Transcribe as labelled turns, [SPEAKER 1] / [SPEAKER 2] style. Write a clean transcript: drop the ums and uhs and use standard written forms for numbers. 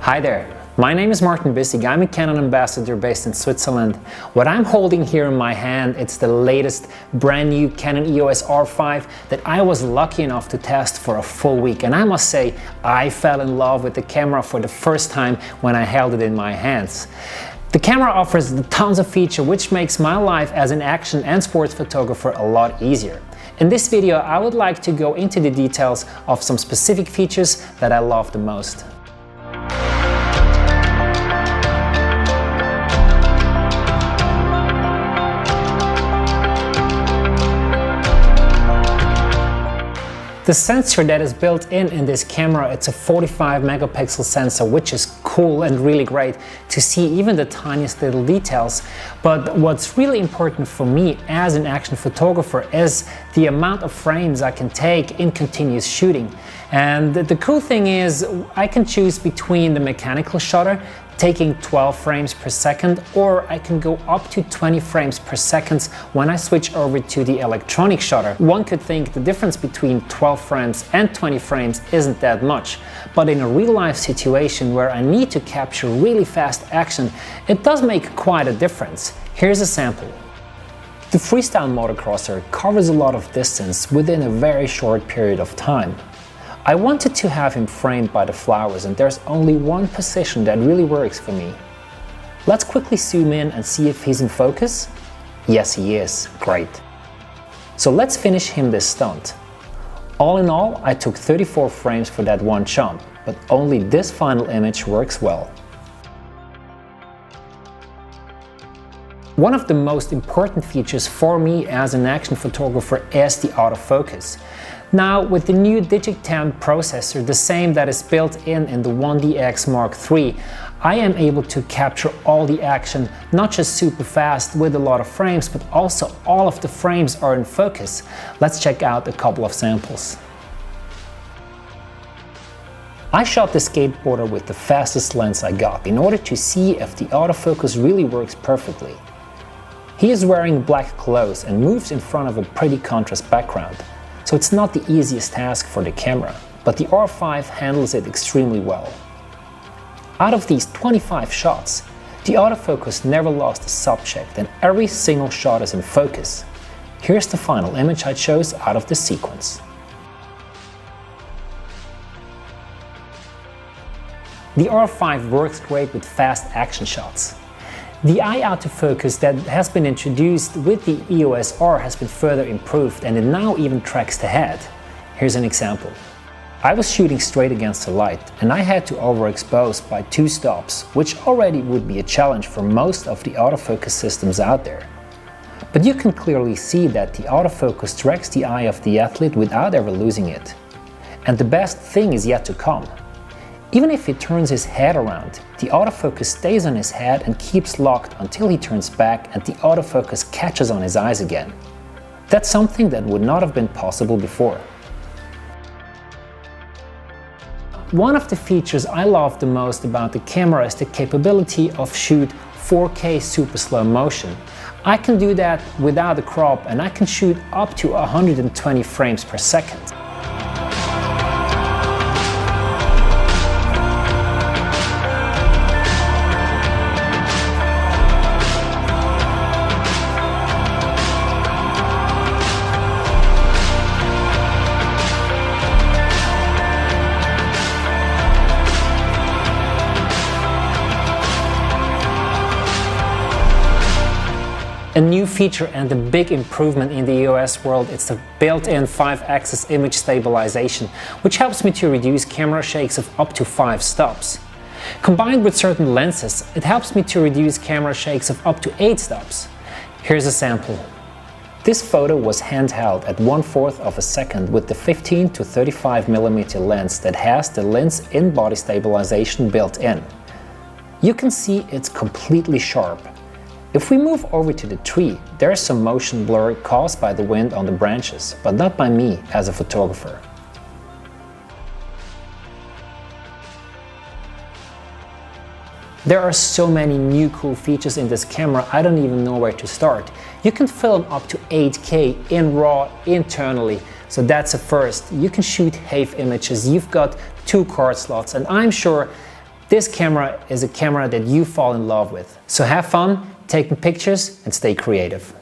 [SPEAKER 1] Hi there, my name is Martin Bissig. I'm a Canon ambassador based in Switzerland. What I'm holding here in my hand, it's the latest brand new Canon EOS R5 that I was lucky enough to test for a full week. And I must say, I fell in love with the camera for the first time when I held it in my hands. The camera offers tons of features which makes my life as an action and sports photographer a lot easier. In this video, I would like to go into the details of some specific features that I love the most. The sensor that is built in this camera, it's a 45 megapixel sensor, which is cool and really great to see even the tiniest little details. But what's really important for me as an action photographer is the amount of frames I can take in continuous shooting. And the cool thing is I can choose between the mechanical shutter taking 12 frames per second, or I can go up to 20 frames per second when I switch over to the electronic shutter. One could think the difference between 12 frames and 20 frames isn't that much, but in a real life situation where I need to capture really fast action, it does make quite a difference. Here's a sample. The freestyle motocrosser covers a lot of distance within a very short period of time. I wanted to have him framed by the flowers, and there's only one position that really works for me. Let's quickly zoom in and see if he's in focus. Yes, he is. Great. So let's finish him this stunt. All in all, I took 34 frames for that one jump, but only this final image works well. One of the most important features for me as an action photographer is the autofocus. Now, with the new Digic 10 processor, the same that is built in the 1DX Mark III, I am able to capture all the action, not just super fast with a lot of frames, but also all of the frames are in focus. Let's check out a couple of samples. I shot the skateboarder with the fastest lens I got in order to see if the autofocus really works perfectly. He is wearing black clothes and moves in front of a pretty contrast background. So it's not the easiest task for the camera, but the R5 handles it extremely well. Out of these 25 shots, the autofocus never lost a subject and every single shot is in focus. Here's the final image I chose out of the sequence. The R5 works great with fast action shots. The eye autofocus that has been introduced with the EOS R has been further improved, and it now even tracks the head. Here's an example. I was shooting straight against the light and I had to overexpose by 2 stops, which already would be a challenge for most of the autofocus systems out there. But you can clearly see that the autofocus tracks the eye of the athlete without ever losing it. And the best thing is yet to come. Even if he turns his head around, the autofocus stays on his head and keeps locked until he turns back and the autofocus catches on his eyes again. That's something that would not have been possible before. One of the features I love the most about the camera is the capability of shoot 4K super slow motion. I can do that without a crop and I can shoot up to 120 frames per second. A new feature and a big improvement in the EOS world is the built-in 5-axis image stabilization, which helps me to reduce camera shakes of up to 5 stops. Combined with certain lenses, it helps me to reduce camera shakes of up to 8 stops. Here's a sample. This photo was handheld at 1/4 of a second with the 15 to 35mm lens that has the lens in-body stabilization built in. You can see it's completely sharp. If we move over to the tree, there's some motion blur caused by the wind on the branches, but not by me as a photographer. There are so many new cool features in this camera, I don't even know where to start. You can film up to 8K in RAW internally, so that's a first. You can shoot HEIF images, you've got 2 card slots, and I'm sure this camera is a camera that you fall in love with. So have fun taking pictures and stay creative.